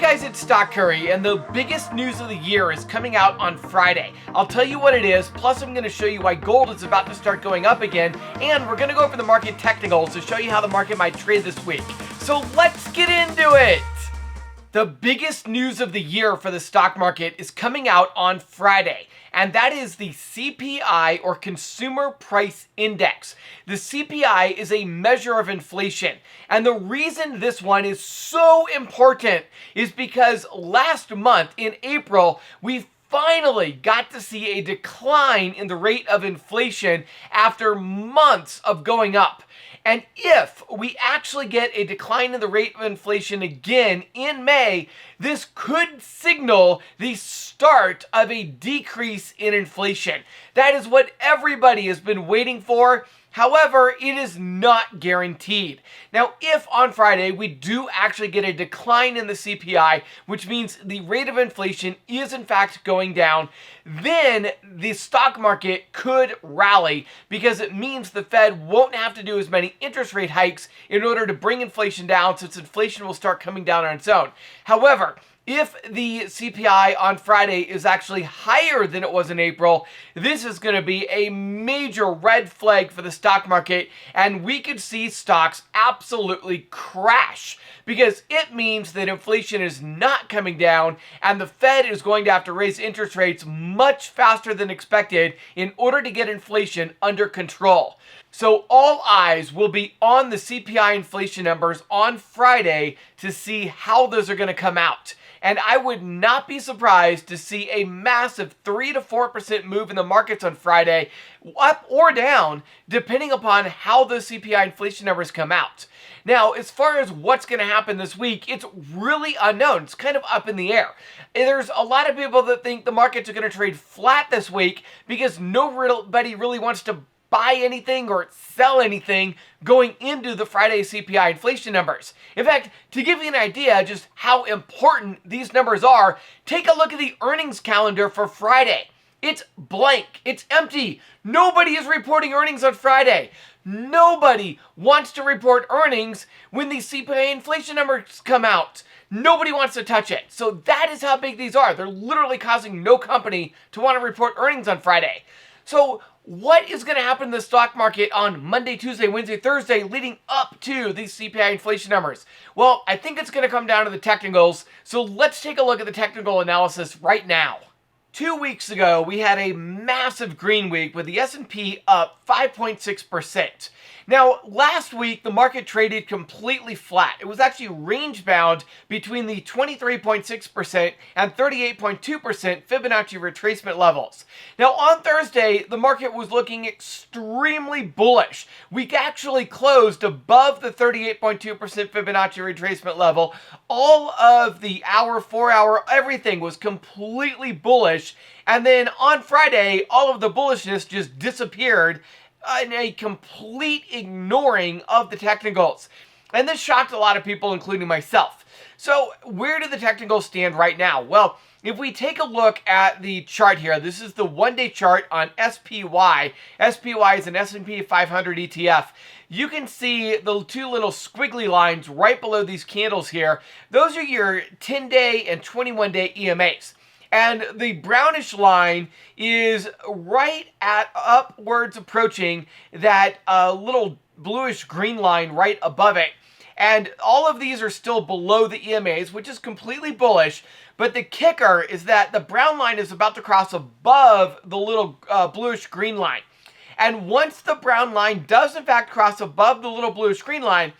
guys, it's Stock Curry, and the biggest news of the year is coming out on Friday. I'll tell you what it is, plus I'm going to show you why gold is about to start going up again, and we're going to go over the market technicals to show you how the market might trade this week. So let's get into it! The biggest news of the year for the stock market is coming out on Friday, and that is the CPI, or Consumer Price Index. The CPI is a measure of inflation, and the reason this one is so important is because last month in April, we finally got to see a decline in the rate of inflation after months of going up. And if we actually get a decline in the rate of inflation again in May, this could signal the start of a decrease in inflation. That is what everybody has been waiting for. However, it is not guaranteed. Now, if on Friday we do actually get a decline in the CPI, which means the rate of inflation is in fact going down, then the stock market could rally because it means the Fed won't have to do as many interest rate hikes in order to bring inflation down, since inflation will start coming down on its own. However, if the CPI on Friday is actually higher than it was in April, this is going to be a major red flag for the stock market, and we could see stocks absolutely crash because it means that inflation is not coming down and the Fed is going to have to raise interest rates much faster than expected in order to get inflation under control. So all eyes will be on the CPI inflation numbers on Friday to see how those are going to come out. And I would not be surprised to see a massive 3 to 4% move in the markets on Friday, up or down, depending upon how those CPI inflation numbers come out. Now, as far as what's going to happen this week, it's really unknown. It's kind of up in the air. There's a lot of people that think the markets are going to trade flat this week because nobody really wants to buy anything or sell anything going into the Friday CPI inflation numbers. In fact, to give you an idea just how important these numbers are, take a look at the earnings calendar for Friday. It's blank. It's empty. Nobody is reporting earnings on Friday. Nobody wants to report earnings when the CPI inflation numbers come out. Nobody wants to touch it. So that is how big these are. They're literally causing no company to want to report earnings on Friday. So what is going to happen in the stock market on Monday, Tuesday, Wednesday, Thursday leading up to these CPI inflation numbers? Well, I think it's going to come down to the technicals. So let's take a look at the technical analysis right now. 2 weeks ago, we had a massive green week with the S&P up 5.6%. Now, last week, the market traded completely flat. It was actually range-bound between the 23.6% and 38.2% Fibonacci retracement levels. Now, on Thursday, the market was looking extremely bullish. We actually closed above the 38.2% Fibonacci retracement level. All of the hour, 4-hour, everything was completely bullish. And then on Friday, all of the bullishness just disappeared in a complete ignoring of the technicals. And this shocked a lot of people, including myself. So where do the technicals stand right now? Well, if we take a look at the chart here, this is the one-day chart on SPY. SPY is an S&P 500 ETF. You can see the two little squiggly lines right below these candles here. Those are your 10-day and 21-day EMAs. And the brownish line is right at upwards approaching that little bluish green line right above it. And all of these are still below the EMAs, which is completely bullish. But the kicker is that the brown line is about to cross above the little bluish green line. And once the brown line does in fact cross above the little bluish green line,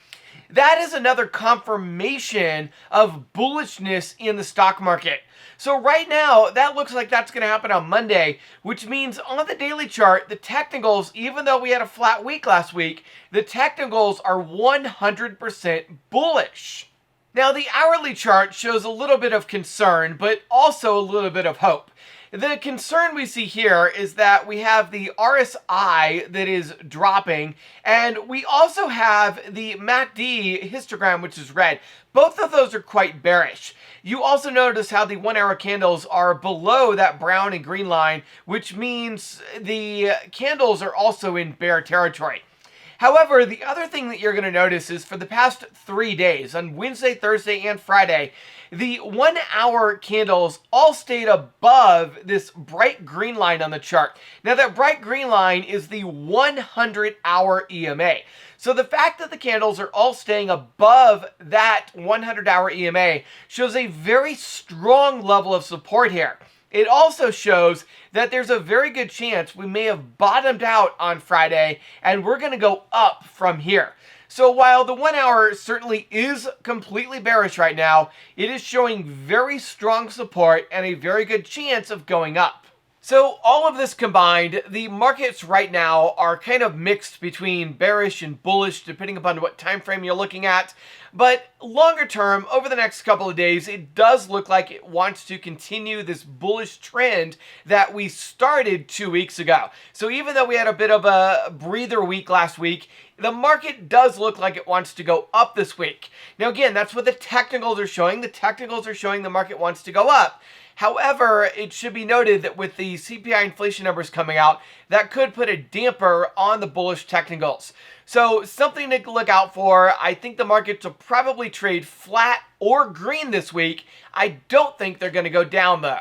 that is another confirmation of bullishness in the stock market. So right now, that looks like that's going to happen on Monday, which means on the daily chart, the technicals, even though we had a flat week last week, the technicals are 100% bullish. Now, the hourly chart shows a little bit of concern, but also a little bit of hope. The concern we see here is that we have the RSI that is dropping, and we also have the MACD histogram, which is red. Both of those are quite bearish. You also notice how the 1 hour candles are below that brown and green line, which means the candles are also in bear territory. However, the other thing that you're going to notice is for the past 3 days, on Wednesday, Thursday, and Friday, the 1 hour candles all stayed above this bright green line on the chart. Now that bright green line is the 100-hour EMA. So the fact that the candles are all staying above that 100-hour EMA shows a very strong level of support here. It also shows that there's a very good chance we may have bottomed out on Friday and we're going to go up from here. So while the 1 hour certainly is completely bearish right now, it is showing very strong support and a very good chance of going up. So all of this combined, the markets right now are kind of mixed between bearish and bullish depending upon what time frame you're looking at. But longer term, over the next couple of days, it does look like it wants to continue this bullish trend that we started 2 weeks ago. So even though we had a bit of a breather week last week, the market does look like it wants to go up this week. Now again, that's what the technicals are showing. The technicals are showing the market wants to go up. However, it should be noted that with the CPI inflation numbers coming out, that could put a damper on the bullish technicals. So something to look out for. I think the markets will probably trade flat or green this week. I don't think they're going to go down though.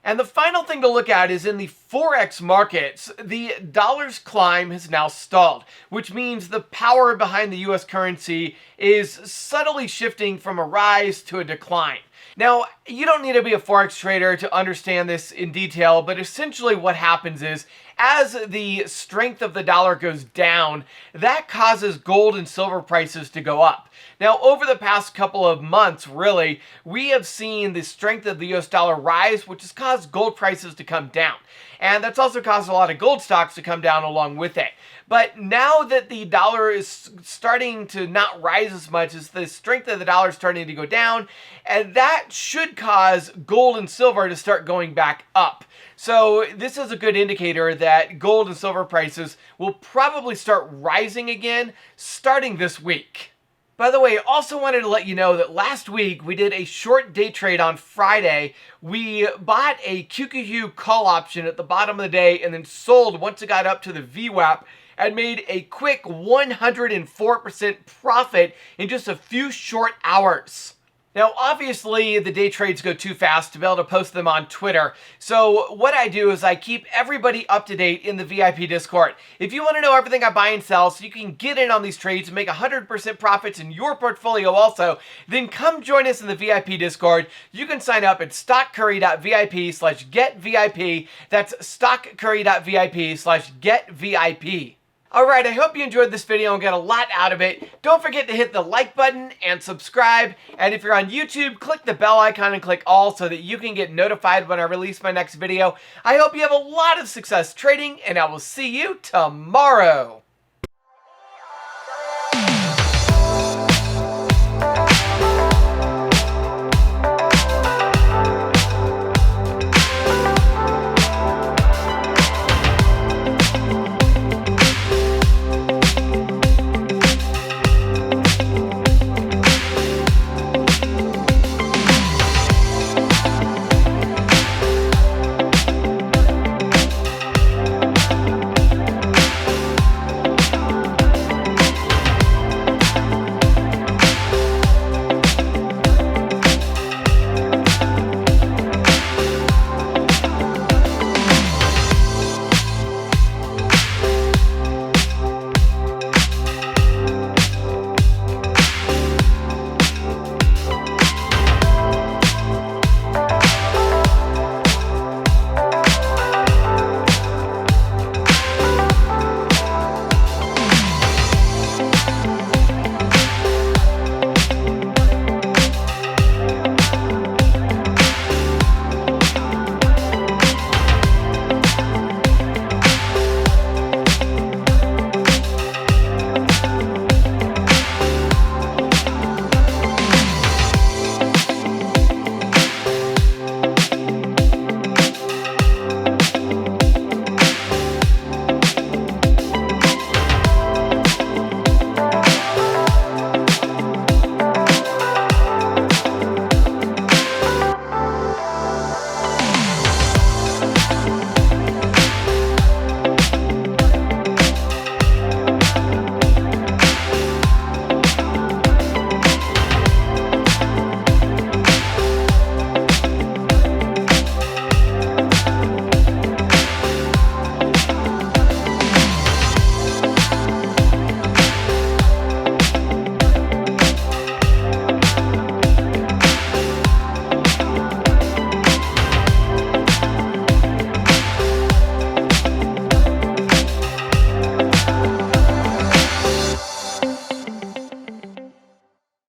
And the final thing to look at is in the Forex markets, the dollar's climb has now stalled, which means the power behind the US currency is subtly shifting from a rise to a decline. Now, you don't need to be a Forex trader to understand this in detail, but essentially what happens is as the strength of the dollar goes down, that causes gold and silver prices to go up. Now, over the past couple of months, really, we have seen the strength of the US dollar rise, which has caused gold prices to come down. And that's also caused a lot of gold stocks to come down along with it. But now that the dollar is starting to not rise as much, as the strength of the dollar is starting to go down, and that should cause gold and silver to start going back up. So this is a good indicator that gold and silver prices will probably start rising again starting this week. By the way, I also wanted to let you know that last week we did a short day trade on Friday. We bought a QQQ call option at the bottom of the day and then sold once it got up to the VWAP and made a quick 104% profit in just a few short hours. Now, obviously, the day trades go too fast to be able to post them on Twitter. So what I do is I keep everybody up to date in the VIP Discord. If you want to know everything I buy and sell so you can get in on these trades and make 100% profits in your portfolio also, then come join us in the VIP Discord. You can sign up at stockcurry.vip/getvip. That's stockcurry.vip/getvip. Alright, I hope you enjoyed this video and got a lot out of it. Don't forget to hit the like button and subscribe. And if you're on YouTube, click the bell icon and click all so that you can get notified when I release my next video. I hope you have a lot of success trading, and I will see you tomorrow.